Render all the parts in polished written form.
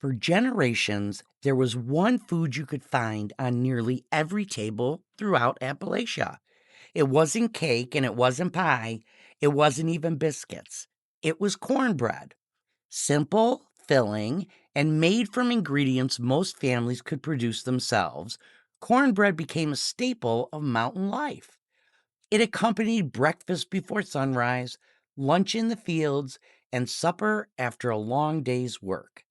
For generations, there was one food you could find on nearly every table throughout Appalachia. It wasn't cake and it wasn't pie. It wasn't even biscuits. It was cornbread. Simple, filling, and made from ingredients most families could produce themselves, cornbread became a staple of mountain life. It accompanied breakfast before sunrise, lunch in the fields, and supper after a long day's work.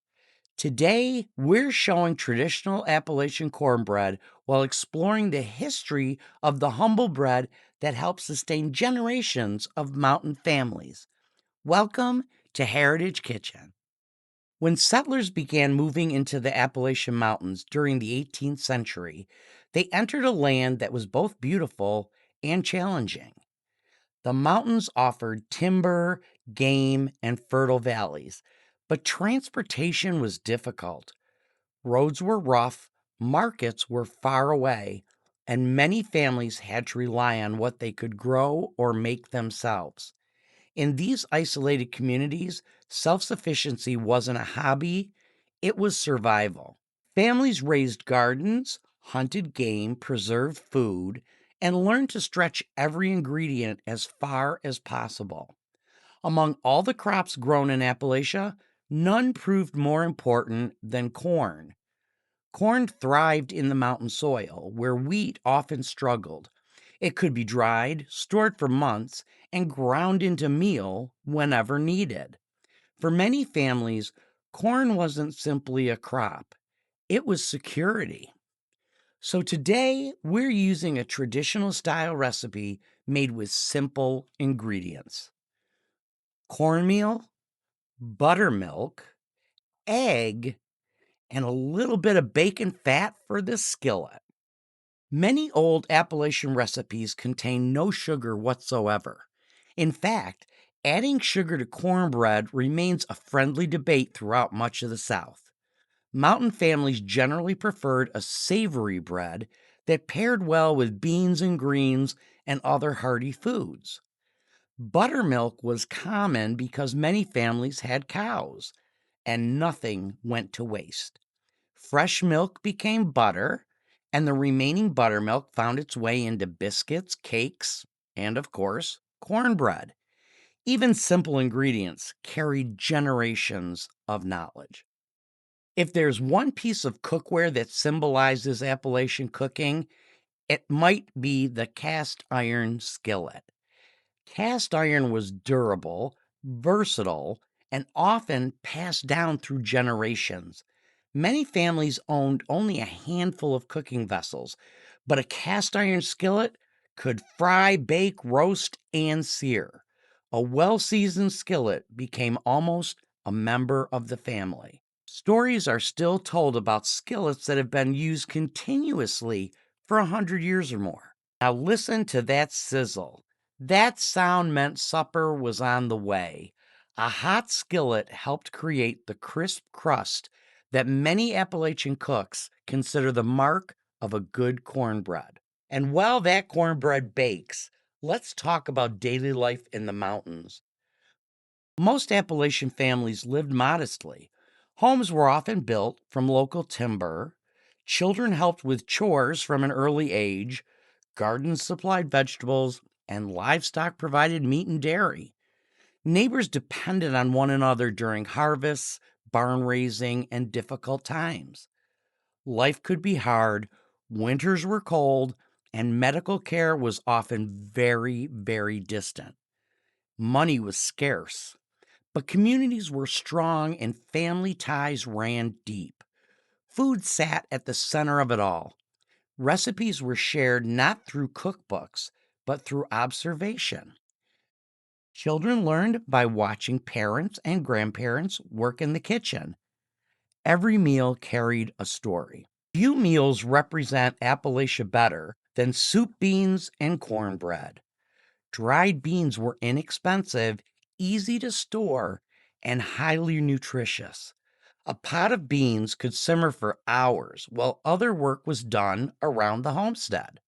Today, we're showing traditional Appalachian cornbread while exploring the history of the humble bread that helped sustain generations of mountain families. Welcome to Heritage Kitchen. When settlers began moving into the Appalachian Mountains during the 18th century, they entered a land that was both beautiful and challenging. The mountains offered timber, game, and fertile valleys, but transportation was difficult. Roads were rough, markets were far away, and many families had to rely on what they could grow or make themselves. In these isolated communities, self sufficiency wasn't a hobby, it was survival. Families raised gardens, hunted game, preserved food, and learned to stretch every ingredient as far as possible. Among all the crops grown in Appalachia, none proved more important than corn. Corn thrived in the mountain soil, where wheat often struggled. It could be dried, stored for months, and ground into meal whenever needed. For many families, corn wasn't simply a crop, it was security. So today, we're using a traditional style recipe made with simple ingredients: cornmeal, buttermilk, egg, and a little bit of bacon fat for the skillet. Many old Appalachian recipes contain no sugar whatsoever. In fact, adding sugar to cornbread remains a friendly debate throughout much of the South. Mountain families generally preferred a savory bread that paired well with beans and greens and other hearty foods. Buttermilk was common because many families had cows, and nothing went to waste. Fresh milk became butter, and the remaining buttermilk found its way into biscuits, cakes, and of course, cornbread. Even simple ingredients carried generations of knowledge. If there's one piece of cookware that symbolizes Appalachian cooking, it might be the cast iron skillet. Cast iron was durable, versatile, and often passed down through generations. Many families owned only a handful of cooking vessels, but a cast iron skillet could fry, bake, roast, and sear. A well seasoned skillet became almost a member of the family. Stories are still told about skillets that have been used continuously for 100 years or more. Now, listen to that sizzle. That sound meant supper was on the way. A hot skillet helped create the crisp crust that many Appalachian cooks consider the mark of a good cornbread. And while that cornbread bakes, let's talk about daily life in the mountains. Most Appalachian families lived modestly. Homes were often built from local timber. Children helped with chores from an early age. Gardens supplied vegetables, and livestock provided meat and dairy. Neighbors depended on one another during harvests, barn raising, and difficult times. Life could be hard, winters were cold, and medical care was often very, very distant. Money was scarce, but communities were strong and family ties ran deep. Food sat at the center of it all. Recipes were shared not through cookbooks, but through observation. Children learned by watching parents and grandparents work in the kitchen. Every meal carried a story. Few meals represent Appalachia better than soup beans and cornbread. Dried beans were inexpensive, easy to store, and highly nutritious. A pot of beans could simmer for hours while other work was done around the homestead.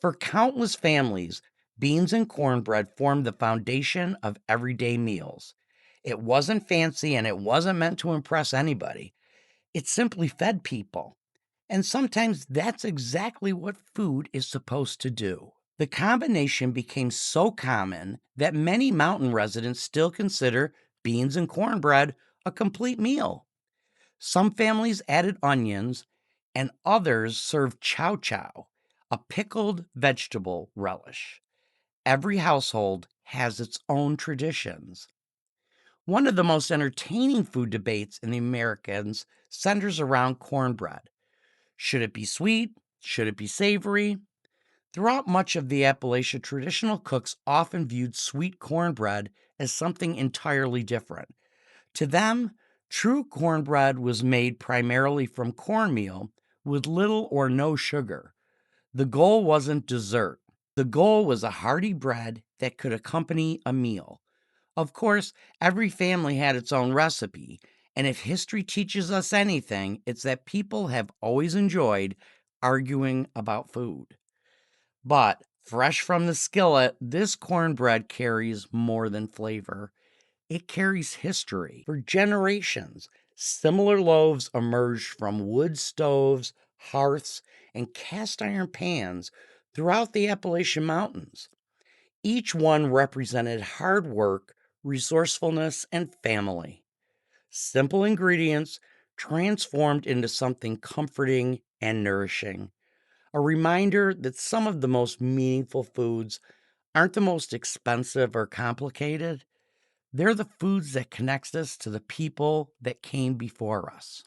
For countless families, beans and cornbread formed the foundation of everyday meals. It wasn't fancy and it wasn't meant to impress anybody. It simply fed people. And sometimes that's exactly what food is supposed to do. The combination became so common that many mountain residents still consider beans and cornbread a complete meal. Some families added onions, and others served chow chow, a pickled vegetable relish. Every household has its own traditions. One of the most entertaining food debates in the Americans centers around cornbread. Should it be sweet? Should it be savory? Throughout much of the Appalachia, traditional cooks often viewed sweet cornbread as something entirely different. To them, true cornbread was made primarily from cornmeal with little or no sugar. The goal wasn't dessert. The goal was a hearty bread that could accompany a meal. Of course, every family had its own recipe, and if history teaches us anything, it's that people have always enjoyed arguing about food. But fresh from the skillet, this cornbread carries more than flavor. It carries history. For generations, similar loaves emerged from wood stoves, hearths, and cast iron pans throughout the Appalachian Mountains. Each one represented hard work, resourcefulness, and family. Simple ingredients transformed into something comforting and nourishing. A reminder that some of the most meaningful foods aren't the most expensive or complicated. They're the foods that connect us to the people that came before us.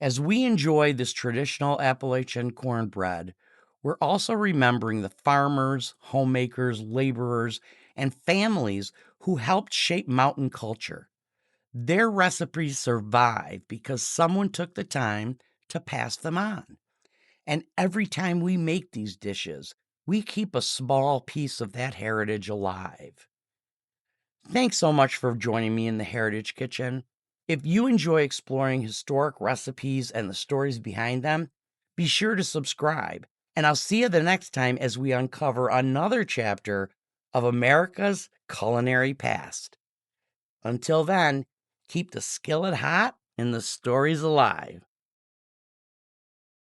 As we enjoy this traditional Appalachian cornbread, we're also remembering the farmers, homemakers, laborers, and families who helped shape mountain culture. Their recipes survive because someone took the time to pass them on. And every time we make these dishes, we keep a small piece of that heritage alive. Thanks so much for joining me in the Heritage Kitchen. If you enjoy exploring historic recipes and the stories behind them, be sure to subscribe. And I'll see you the next time as we uncover another chapter of America's culinary past. Until then, keep the skillet hot and the stories alive.